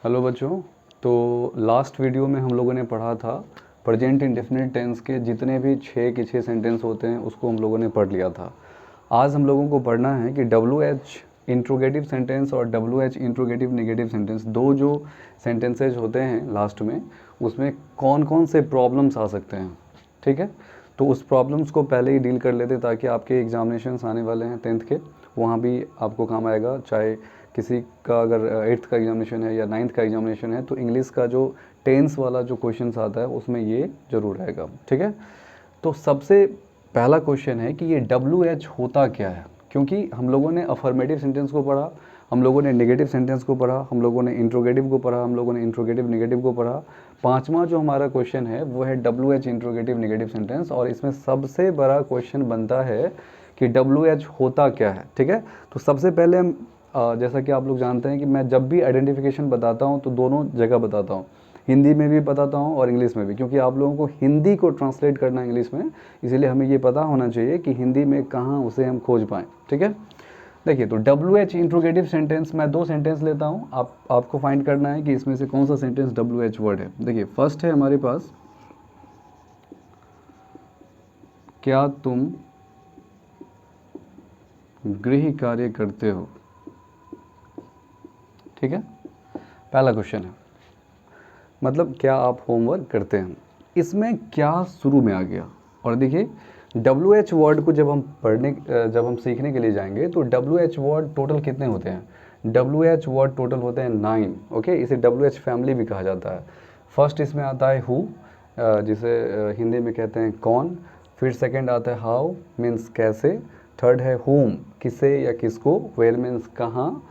Hello बच्चों। तो last video में हम लोगों ने पढ़ा था प्रेजेंट इंडेफिनिट टेंस के जितने भी 6 सेंटेंस होते हैं उसको हम लोगों ने पढ़ लिया था। आज हम लोगों को पढ़ना है कि डब्ल्यू एच इंट्रोगेटिव सेंटेंस और W H interrogative negative sentence, दो जो सेंटेंसेज होते हैं लास्ट में, उसमें कौन कौन से प्रॉब्लम्स आ सकते हैं। ठीक है, तो उस प्रॉब्लम्स को पहले ही डील कर लेते ताकि आपके एग्जामिनेशंस आने वाले हैं 10th के, वहाँ भी आपको काम आएगा। चाहे किसी का अगर 8th का एग्जामिनेशन है या 9th का एग्जामिनेशन है तो इंग्लिश का जो टेंस वाला जो क्वेश्चंस आता है उसमें ये ज़रूर रहेगा। ठीक है, तो सबसे पहला क्वेश्चन है कि ये डब्ल्यू एच होता क्या है। क्योंकि हम लोगों ने अफर्मेटिव सेंटेंस को पढ़ा, हम लोगों ने नेगेटिव सेंटेंस को पढ़ा, हम लोगों ने इंट्रोगेटिव को पढ़ा, हम लोगों ने इंट्रोगेटिव नेगेटिव को पढ़ा। पांचवा जो हमारा क्वेश्चन है वो है W H interrogative negative sentence, और इसमें सबसे बड़ा क्वेश्चन बनता है कि डब्ल्यू एच होता क्या है। ठीक है, तो सबसे पहले हम जैसा कि आप लोग जानते हैं कि मैं जब भी आइडेंटिफिकेशन बताता हूँ तो दोनों जगह बताता हूँ, हिंदी में भी बताता हूँ और इंग्लिश में भी, क्योंकि आप लोगों को हिंदी को ट्रांसलेट करना है इंग्लिश में, इसीलिए हमें ये पता होना चाहिए कि हिंदी में कहाँ उसे हम खोज पाएँ। ठीक है, देखिए, तो डब्ल्यू एच इंट्रोगेटिव सेंटेंस, मैं दो सेंटेंस लेता हूँ, आपको फाइंड करना है कि इसमें से कौन सा सेंटेंस डब्ल्यू एच वर्ड है। देखिए, फर्स्ट है हमारे पास, क्या तुम गृह कार्य करते हो। ठीक है, पहला क्वेश्चन है, मतलब क्या आप होमवर्क करते हैं। इसमें क्या शुरू में आ गया। और देखिए, डब्ल्यू एच वर्ड को जब हम सीखने के लिए जाएंगे तो डब्ल्यू एच वर्ड टोटल कितने होते हैं। डब्ल्यू एच वर्ड टोटल होते हैं 9। ओके, इसे डब्ल्यू एच फैमिली भी कहा जाता है। फर्स्ट इसमें आता है हु, जिसे हिंदी में कहते हैं कौन। फिर सेकंड आता है हाउ, मीन्स कैसे। थर्ड है होम, किसे या किसको। वेयर मीन्स कहाँ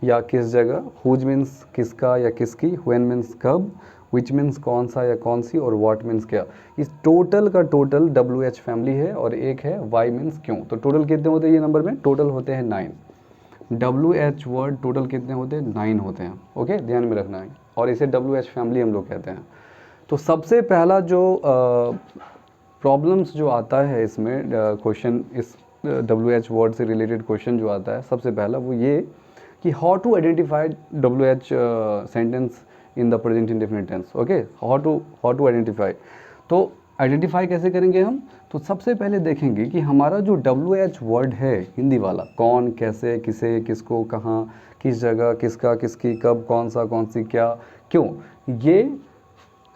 या किस जगह। हुज मीन्स किसका या किसकी। व्हेन मीन्स कब। विच मीन्स कौन सा या कौन सी। और व्हाट मीन्स क्या। इस टोटल का टोटल डब्ल्यू एच फैमिली है। और एक है वाई मीन्स क्यों। तो टोटल कितने होते हैं ये नंबर में, टोटल होते हैं 9। डब्ल्यू एच वर्ड टोटल कितने होते हैं, 9 होते हैं। ओके, ध्यान में रखना है, और इसे डब्ल्यू एच फैमिली हम लोग कहते हैं। तो सबसे पहला जो प्रॉब्लम्स जो आता है इसमें क्वेश्चन, इस डब्ल्यू एच वर्ड से रिलेटेड क्वेश्चन जो आता है सबसे पहला वो ये कि how to identify W H sentence in the present indefinite tense. Okay, how to identify. तो आइडेंटिफाई कैसे करेंगे हम, तो सबसे पहले देखेंगे कि हमारा जो डब्ल्यू एच वर्ड है हिंदी वाला, कौन, कैसे, किसे, किसको, कहाँ, किस जगह, किसका, किसकी, कब, कौन सा, कौन सी, क्या, क्यों, ये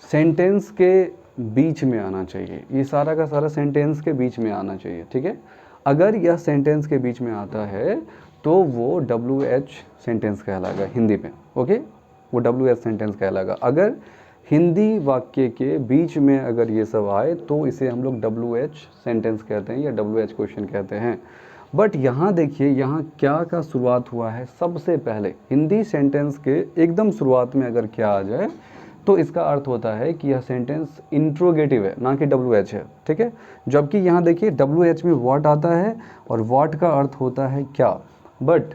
सेंटेंस के बीच में आना चाहिए। ये सारा का सारा सेंटेंस के बीच में आना चाहिए। ठीक है, अगर यह सेंटेंस के बीच में आता है तो वो डब्ल्यू एच सेंटेंस कहलाएगा हिंदी में। ओके, वो डब्ल्यू एच सेंटेंस कहलाएगा। अगर हिंदी वाक्य के बीच में अगर ये सब आए तो इसे हम लोग डब्ल्यू एच सेंटेंस कहते हैं या डब्ल्यू एच क्वेश्चन कहते हैं। बट यहाँ देखिए, यहाँ क्या का शुरुआत हुआ है, सबसे पहले हिंदी सेंटेंस के एकदम शुरुआत में अगर क्या आ जाए तो इसका अर्थ होता है कि यह सेंटेंस इंट्रोगेटिव है, ना कि डब्ल्यू एच है। ठीक है, जबकि यहाँ देखिए डब्ल्यू एच में व्हाट आता है और व्हाट का अर्थ होता है क्या। बट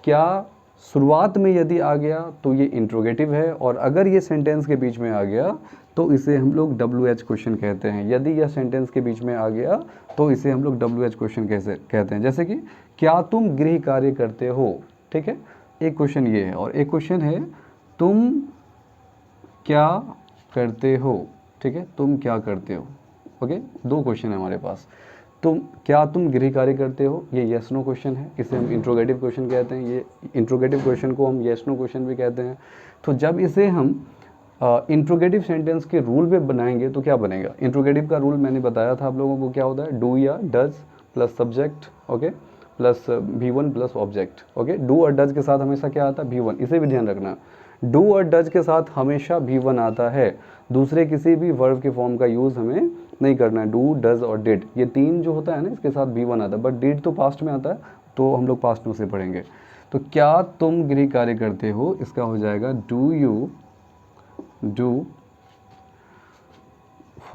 क्या शुरुआत में यदि आ गया तो ये इंट्रोगेटिव है, और अगर ये सेंटेंस के बीच में आ गया तो इसे हम लोग डब्ल्यू एच क्वेश्चन कहते हैं। यदि यह सेंटेंस के बीच में आ गया तो इसे हम लोग डब्ल्यू एच क्वेश्चन कैसे कहते हैं। जैसे कि क्या तुम गृह कार्य करते हो। ठीक है, एक क्वेश्चन ये है, और एक क्वेश्चन है तुम क्या करते हो। ठीक है, तुम क्या करते हो। ओके, दो क्वेश्चन है हमारे पास। क्या तुम गृह कार्य करते हो, ये येस नो क्वेश्चन है, इसे हम इंट्रोगेटिव क्वेश्चन कहते हैं। ये इंट्रोगेटिव क्वेश्चन को हम येस नो क्वेश्चन भी कहते हैं। तो जब इसे हम इंट्रोगेटिव सेंटेंस के रूल पे बनाएंगे तो क्या बनेगा। इंट्रोगेटिव का रूल मैंने बताया था आप लोगों को, क्या होता है, डू या does plus subject, okay, plus V1 plus object. Okay, do और डज के साथ हमेशा क्या आता है, V1, इसे भी ध्यान रखना। डू और डज के साथ हमेशा V1 आता है, दूसरे किसी भी वर्ब के फॉर्म का यूज़ हमें नहीं करना है। डू, डज और डिड, ये तीन जो होता है ना, इसके साथ V1 आता है। बट डिड तो पास्ट में आता है, तो हम लोग पास्ट में से पढ़ेंगे। तो क्या तुम गृह कार्य करते हो, इसका हो जाएगा do you do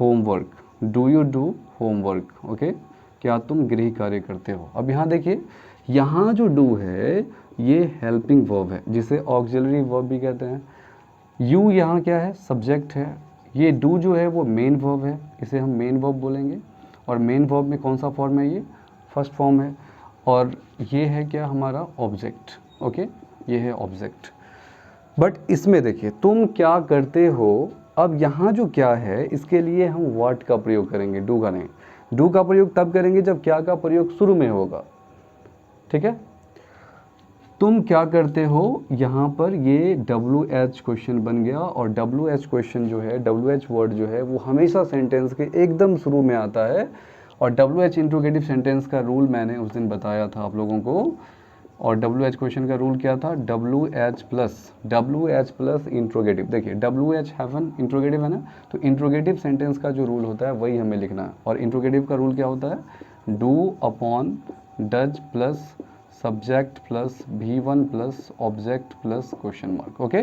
homework. Do you do homework. Okay, क्या तुम गृह कार्य करते हो। अब यहाँ देखिए, यहाँ जो डू है ये हेल्पिंग वर्ब है, जिसे ऑक्सिलरी वर्ब भी कहते हैं। यू यहाँ क्या है, सब्जेक्ट है। ये डू जो है वो मेन वर्ब है, इसे हम मेन वर्ब बोलेंगे। और मेन वर्ब में कौन सा फॉर्म है, ये फर्स्ट फॉर्म है। और ये है क्या हमारा ऑब्जेक्ट। ओके, ये है ऑब्जेक्ट। बट इसमें देखिए तुम क्या करते हो, अब यहाँ जो क्या है इसके लिए हम व्हाट का प्रयोग करेंगे, डू का नहीं। डू का प्रयोग तब करेंगे जब क्या का प्रयोग शुरू में होगा, ठीक है। तुम क्या करते हो, यहाँ पर ये WH क्वेश्चन बन गया, और WH क्वेश्चन जो है, WH वर्ड जो है वो हमेशा सेंटेंस के एकदम शुरू में आता है। और WH इंट्रोगेटिव सेंटेंस का रूल मैंने उस दिन बताया था आप लोगों को। और WH क्वेश्चन का रूल क्या था, WH प्लस इंट्रोगेटिव। देखिए WH हैवन इंट्रोगेटिव है ना, तो इंट्रोगेटिव सेंटेंस का जो रूल होता है वही हमें लिखना है। और इंट्रोगेटिव का रूल क्या होता है, do upon does plus subject plus V1 plus object plus question mark. Okay,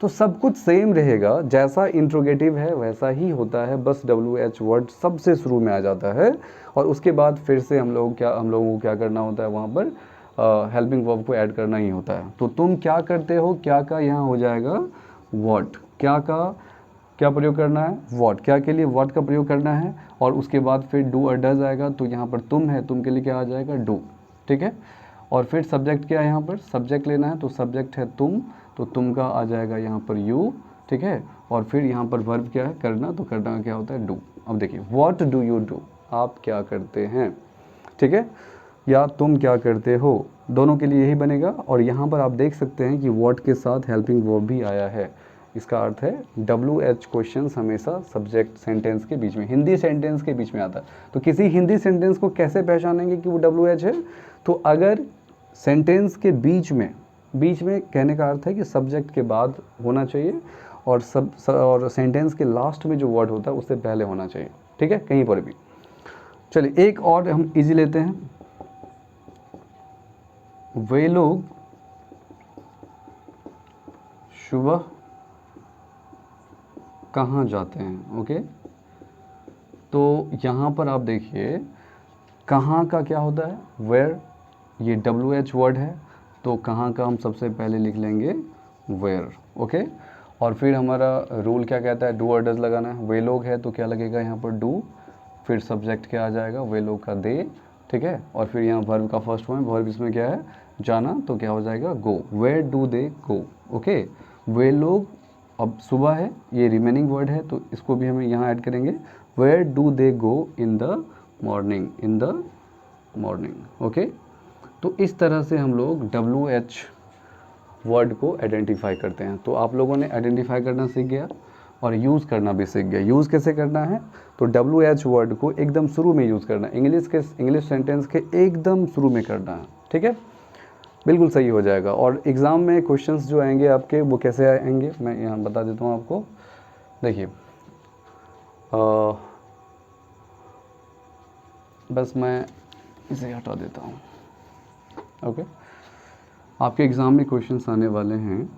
तो सब कुछ सेम रहेगा, जैसा इंट्रोगेटिव है वैसा ही होता है, बस WH वर्ड सबसे शुरू में आ जाता है। और उसके बाद फिर से हम लोगों को क्या करना होता है, वहाँ पर हेल्पिंग वर्ब को ऐड करना ही होता है। तो तुम क्या करते हो, क्या का यहाँ हो जाएगा व्हाट, क्या का क्या प्रयोग करना है, व्हाट, क्या के लिए व्हाट का प्रयोग करना है। और उसके बाद फिर डू और डज आएगा, तो यहाँ पर तुम है, तुम के लिए क्या आ जाएगा, डू, ठीक है। और फिर सब्जेक्ट क्या है, यहाँ पर सब्जेक्ट लेना है, तो सब्जेक्ट है तुम, तो तुम का आ जाएगा यहाँ पर यू, ठीक है। और फिर यहाँ पर वर्ब क्या है, करना, तो करना क्या होता है, डू। अब देखिए व्हाट डू यू डू, आप क्या करते हैं, ठीक है, या तुम क्या करते हो, दोनों के लिए यही बनेगा। और यहाँ पर आप देख सकते हैं कि व्हाट के साथ हेल्पिंग वर्ब भी आया है। इसका अर्थ है WH क्वेश्चंस हमेशा सब्जेक्ट सेंटेंस के बीच में, हिंदी सेंटेंस के बीच में आता है। तो किसी हिंदी सेंटेंस को कैसे पहचानेंगे कि वो WH है, तो अगर सेंटेंस के बीच में कहने का अर्थ है कि सब्जेक्ट के बाद होना चाहिए, और और सेंटेंस के लास्ट में जो वर्ड होता है उससे पहले होना चाहिए, ठीक है, कहीं पर भी। चलिए एक और हम इजी लेते हैं, वे लोग सुबह कहाँ जाते हैं। ओके, तो यहाँ पर आप देखिए कहाँ का क्या होता है, वेयर, ये WH वर्ड है, तो कहाँ का हम सबसे पहले लिख लेंगे वेयर। ओके, और फिर हमारा रूल क्या कहता है, डू और डज लगाना है। वे लोग है तो क्या लगेगा यहाँ पर डू, फिर सब्जेक्ट क्या आ जाएगा, वे लोग का दे, ठीक है। और फिर यहाँ वर्ब का फर्स्ट फॉर्म, वर्ब इसमें क्या है, जाना, तो क्या हो जाएगा, go, where do they go. Okay, वे लोग, अब सुबह है, ये रिमेनिंग वर्ड है, तो इसको भी हमें यहाँ ऐड करेंगे, where do they go in the morning, in the morning. Okay, तो इस तरह से हम लोग WH वर्ड को आइडेंटिफाई करते हैं। तो आप लोगों ने आइडेंटिफाई करना सीख गया और यूज़ करना भी सीख गया। यूज़ कैसे करना है, तो WH वर्ड को एकदम शुरू में यूज़ करना है, इंग्लिश सेंटेंस के एकदम शुरू में करना है, ठीक है, बिल्कुल सही हो जाएगा। और एग्ज़ाम में क्वेश्चंस जो आएंगे आपके वो कैसे आएंगे, मैं यहाँ बता देता हूँ आपको। देखिए बस मैं इसे हटा देता हूँ। ओके, आपके एग्ज़ाम में क्वेश्चंस आने वाले हैं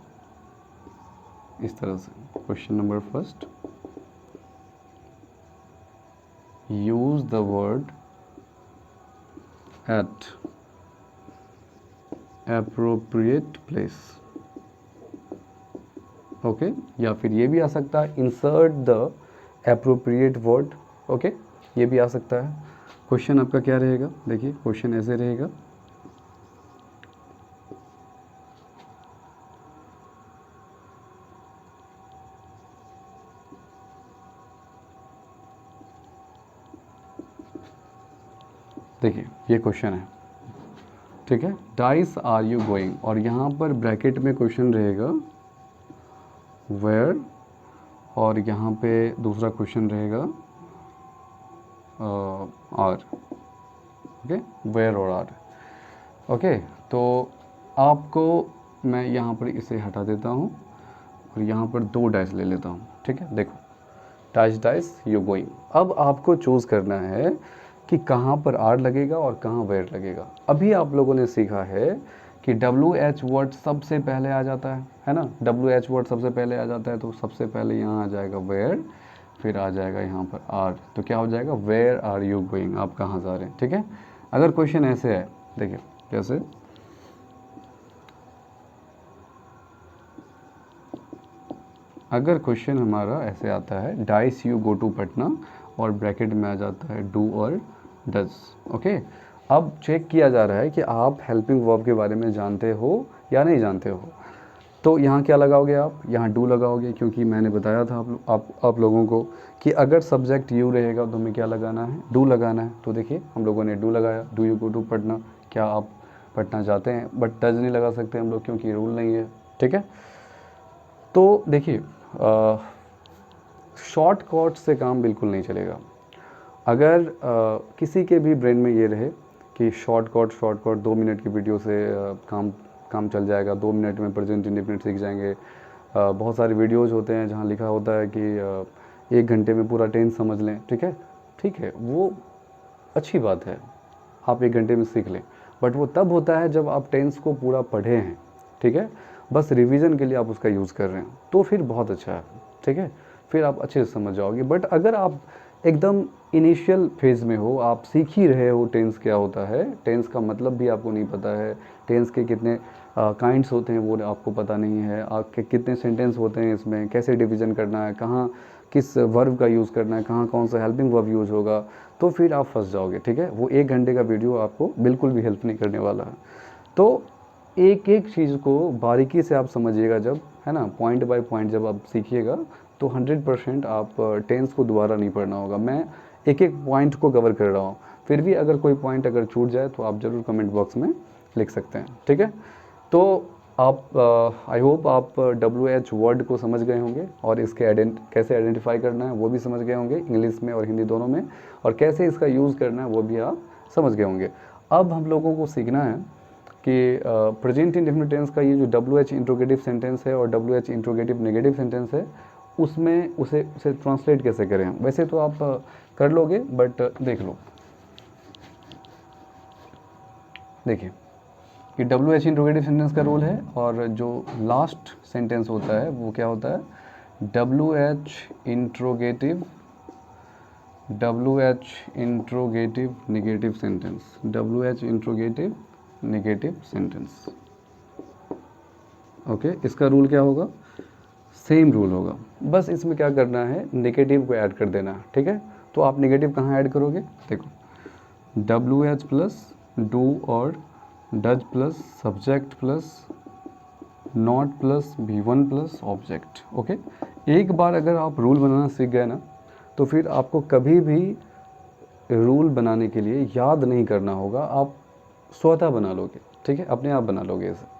इस तरह से। Question number first, use the word at appropriate place। Okay, या फिर ये भी आ सकता है insert the appropriate word। Okay, ये भी आ सकता है। क्वेश्चन आपका क्या रहेगा, देखिए क्वेश्चन ऐसे रहेगा, देखिए ये क्वेश्चन है, ठीक है, डाइस आर यू गोइंग, और यहाँ पर ब्रैकेट में क्वेश्चन रहेगा वेयर, और यहाँ पे दूसरा क्वेश्चन रहेगा आर। ओके, वेयर और आर। ओके, तो आपको मैं यहाँ पर इसे हटा देता हूँ और यहाँ पर 2 डाइस ले लेता हूँ, ठीक है। देखो डाइस यू गोइंग, अब आपको चूज़ करना है कि कहाँ पर आर लगेगा और कहाँ वेयर लगेगा। अभी आप लोगों ने सीखा है कि WH वर्ड सबसे पहले आ जाता है ना, WH वर्ड सबसे पहले आ जाता है, तो सबसे पहले यहाँ आ जाएगा वेयर, फिर आ जाएगा यहाँ पर आर, तो क्या हो जाएगा, वेयर आर यू गोइंग, आप कहाँ जा रहे हैं, ठीक है। अगर क्वेश्चन ऐसे है, देखिए कैसे, अगर क्वेश्चन हमारा ऐसे आता है does you go to Patna, और ब्रैकेट में आ जाता है डू और डज। ओके, अब चेक किया जा रहा है कि आप हेल्पिंग वर्ब के बारे में जानते हो या नहीं जानते हो। तो यहाँ क्या लगाओगे आप, यहाँ डू लगाओगे, क्योंकि मैंने बताया था आप लोगों को कि अगर सब्जेक्ट यू रहेगा तो हमें क्या लगाना है, डू लगाना है। तो देखिए हम लोगों ने डू लगाया, do you go to Patna, क्या आप पटना जाते हैं, बट डज नहीं लगा सकते हम लोग क्योंकि रूल नहीं है, ठीक है। तो देखिए शॉर्ट कट से काम बिल्कुल नहीं चलेगा। अगर किसी के भी ब्रेन में ये रहे कि शॉर्ट कट 2 मिनट की वीडियो से काम चल जाएगा, 2 मिनट में प्रेजेंट इंडेफिनिट सीख जाएंगे। बहुत सारे वीडियोज़ होते हैं जहाँ लिखा होता है कि 1 घंटे में पूरा टेंस समझ लें, ठीक है, वो अच्छी बात है, आप 1 घंटे में सीख लें, बट वो तब होता है जब आप टेंस को पूरा पढ़े हैं, ठीक है, बस रिवीजन के लिए आप उसका यूज़ कर रहे हैं, तो फिर बहुत अच्छा है, ठीक है, फिर आप अच्छे से समझ जाओगे। बट अगर आप एकदम इनिशियल फेज़ में हो, आप सीख ही रहे हो टेंस क्या होता है, टेंस का मतलब भी आपको नहीं पता है, टेंस के कितने काइंड्स होते हैं वो आपको पता नहीं है, आपके कितने सेंटेंस होते हैं इसमें, कैसे डिवीज़न करना है, कहाँ किस वर्ब का यूज़ करना है, कहाँ कौन सा हेल्पिंग वर्ब यूज़ होगा, तो फिर आप फंस जाओगे, ठीक है। वो 1 घंटे का वीडियो आपको बिल्कुल भी हेल्प नहीं करने वाला है। तो एक एक चीज़ को बारीकी से आप समझिएगा जब, है ना, पॉइंट बाय पॉइंट जब आप सीखिएगा तो 100% आप टेंस को दोबारा नहीं पढ़ना होगा। मैं एक एक पॉइंट को कवर कर रहा हूँ, फिर भी अगर कोई पॉइंट अगर छूट जाए तो आप ज़रूर कमेंट बॉक्स में लिख सकते हैं, ठीक है। तो आप आई होप आप WH वर्ड को समझ गए होंगे और इसके कैसे आइडेंटिफाई करना है वो भी समझ गए होंगे, इंग्लिश में और हिंदी दोनों में, और कैसे इसका यूज़ करना है वो भी आप समझ गए होंगे। अब हम लोगों को सीखना है कि प्रेजेंट इंडेफिनिट टेंस का ये जो WH इंट्रोगेटिव सेंटेंस है और WH इंट्रोगेटिव नेगेटिव सेंटेंस है, उसमें उसे ट्रांसलेट कैसे करें। वैसे तो आप कर लोगे, बट देख लो, देखिए कि WH इंट्रोगेटिव सेंटेंस का रूल है, और जो लास्ट सेंटेंस होता है वो क्या होता है, WH interrogative negative sentence, WH interrogative negative sentence, okay. इसका रूल क्या होगा, सेम रूल होगा, बस इसमें क्या करना है, नेगेटिव को ऐड कर देना है, ठीक है। तो आप नेगेटिव कहाँ ऐड करोगे, देखो, WH प्लस डू और does plus subject plus not plus V1 plus object, okay. एक बार अगर आप रूल बनाना सीख गए ना, तो फिर आपको कभी भी रूल बनाने के लिए याद नहीं करना होगा, आप स्वतः बना लोगे, ठीक है, अपने आप बना लोगे इसे।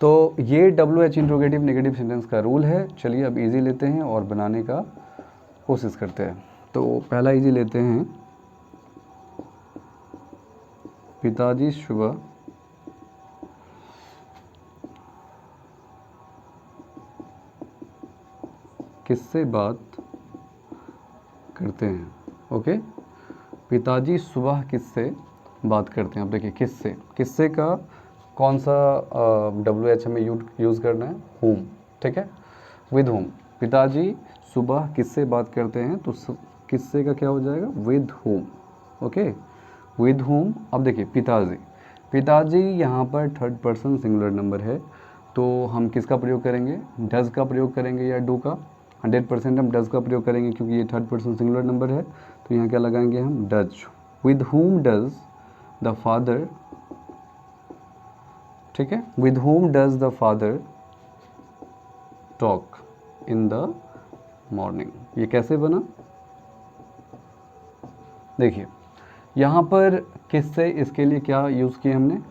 तो ये WH इंट्रोगेटिव नेगेटिव सेंटेंस का रूल है। चलिए अब इजी लेते हैं और बनाने का कोशिश करते हैं। तो पहला इजी लेते हैं, पिताजी सुबह किससे बात करते हैं, ओके। पिताजी सुबह किससे बात करते हैं। अब देखिए किससे का कौन सा WH हमें यूज़ करना है, होम, ठीक है, विद होम। पिताजी सुबह किससे बात करते हैं, तो किससे का क्या हो जाएगा, with home, okay, with home. अब देखिए पिताजी यहाँ पर 3rd पर्सन सिंगुलर नंबर है, तो हम किसका प्रयोग करेंगे, डज का प्रयोग करेंगे या डू का। 100% हम डज का प्रयोग करेंगे क्योंकि ये 3rd पर्सन सिंगुलर नंबर है, तो यहाँ क्या लगाएंगे हम, does. With home does the father, ठीक है, with home does the father talk in the morning. ये कैसे बना, देखिए यहाँ पर किससे, इसके लिए क्या यूज़ किया हमने,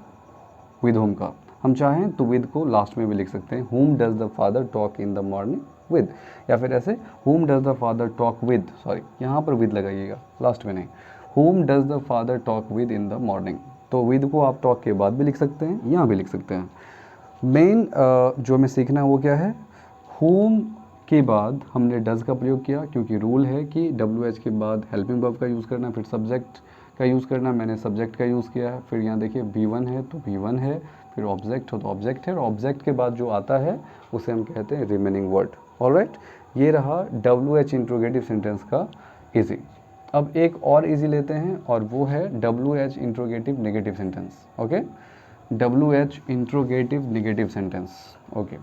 विद होम का। हम चाहें तो विद को लास्ट में भी लिख सकते हैं, home does the father talk in the morning with, या फिर ऐसे home does the father talk with, sorry यहाँ पर विद लगाइएगा, लास्ट में नहीं, home does the father talk with in the morning. तो विद को आप टॉक के बाद भी लिख सकते हैं, यहाँ भी लिख सकते हैं। मेन जो हमें सीखना है वो क्या है, होम के बाद हमने डज का प्रयोग किया क्योंकि रूल है कि WH के बाद हेल्पिंग वर्ब का यूज़ करना, फिर सब्जेक्ट का यूज़ करना, मैंने सब्जेक्ट का यूज़ किया है। फिर यहाँ देखिए V1 है तो V1 है, फिर ऑब्जेक्ट हो तो ऑब्जेक्ट है, और ऑब्जेक्ट के बाद जो आता है उसे हम कहते हैं रिमेनिंग वर्ड। ऑलराइट, ये रहा WH इंट्रोगेटिव सेंटेंस का इजी। अब एक और इजी लेते हैं और वो है WH interrogative negative sentence, okay, WH interrogative negative sentence, okay.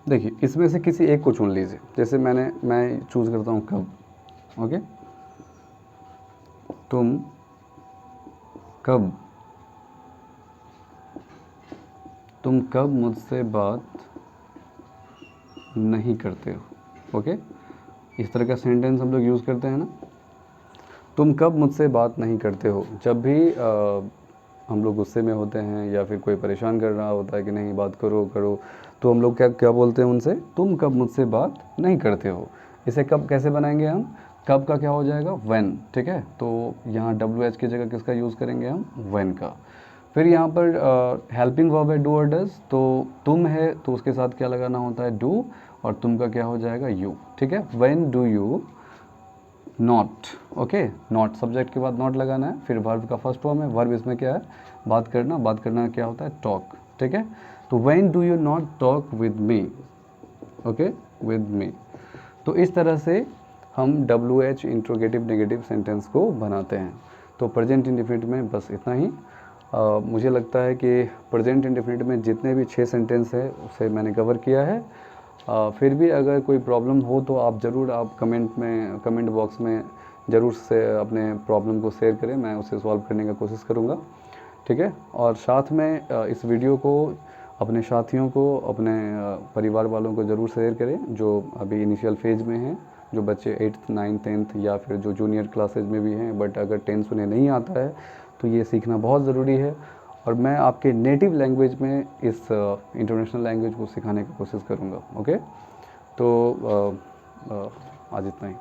देखिए इसमें से किसी एक को चुन लीजिए, जैसे मैं चूज़ करता हूँ कब, ओके, तुम कब तुम कब मुझसे बात नहीं करते हो। ओके, इस तरह का सेंटेंस हम लोग यूज़ करते हैं ना, तुम कब मुझसे बात नहीं करते हो। जब भी हम लोग गुस्से में होते हैं या फिर कोई परेशान कर रहा होता है कि नहीं बात करो करो, तो हम लोग क्या क्या बोलते हैं उनसे, तुम कब मुझसे बात नहीं करते हो। इसे कब कैसे बनाएंगे हम, कब का क्या हो जाएगा, व्हेन। ठीक है, तो यहाँ WH की जगह किसका यूज़ करेंगे हम, व्हेन का। फिर यहाँ पर हेल्पिंग वर्ब है डू और डज, तो तुम है तो उसके साथ क्या लगाना होता है, डू, और तुम का क्या हो जाएगा, यू। ठीक है, when do you not. Okay, not subject के बाद नॉट लगाना है, फिर वर्ब का फर्स्ट फॉर्म है, वर्ब इसमें क्या है, बात करना, बात करना क्या होता है, टॉक। ठीक है, तो when do you not talk with me. Okay, with me. तो इस तरह से हम WH इंट्रोगेटिव नेगेटिव सेंटेंस को बनाते हैं। तो प्रेजेंट इंडेफिनिट में बस इतना ही। मुझे लगता है कि प्रेजेंट इंडेफिनिट में जितने भी 6 सेंटेंस है उसे मैंने कवर किया है। फिर भी अगर कोई प्रॉब्लम हो तो आप ज़रूर आप कमेंट बॉक्स में ज़रूर से अपने प्रॉब्लम को शेयर करें, मैं उसे सॉल्व करने का कोशिश करूँगा। ठीक है, और साथ में इस वीडियो को अपने साथियों को, अपने परिवार वालों को ज़रूर शेयर करें जो अभी इनिशियल फेज में हैं, जो बच्चे 8th 9th 10th या फिर जो जूनियर क्लासेज में भी हैं, बट अगर 10th उन्हें नहीं आता है तो ये सीखना बहुत ज़रूरी है। और मैं आपके नेटिव लैंग्वेज में इस इंटरनेशनल लैंग्वेज को सिखाने की कोशिश करूँगा। ओके, तो आज इतना ही।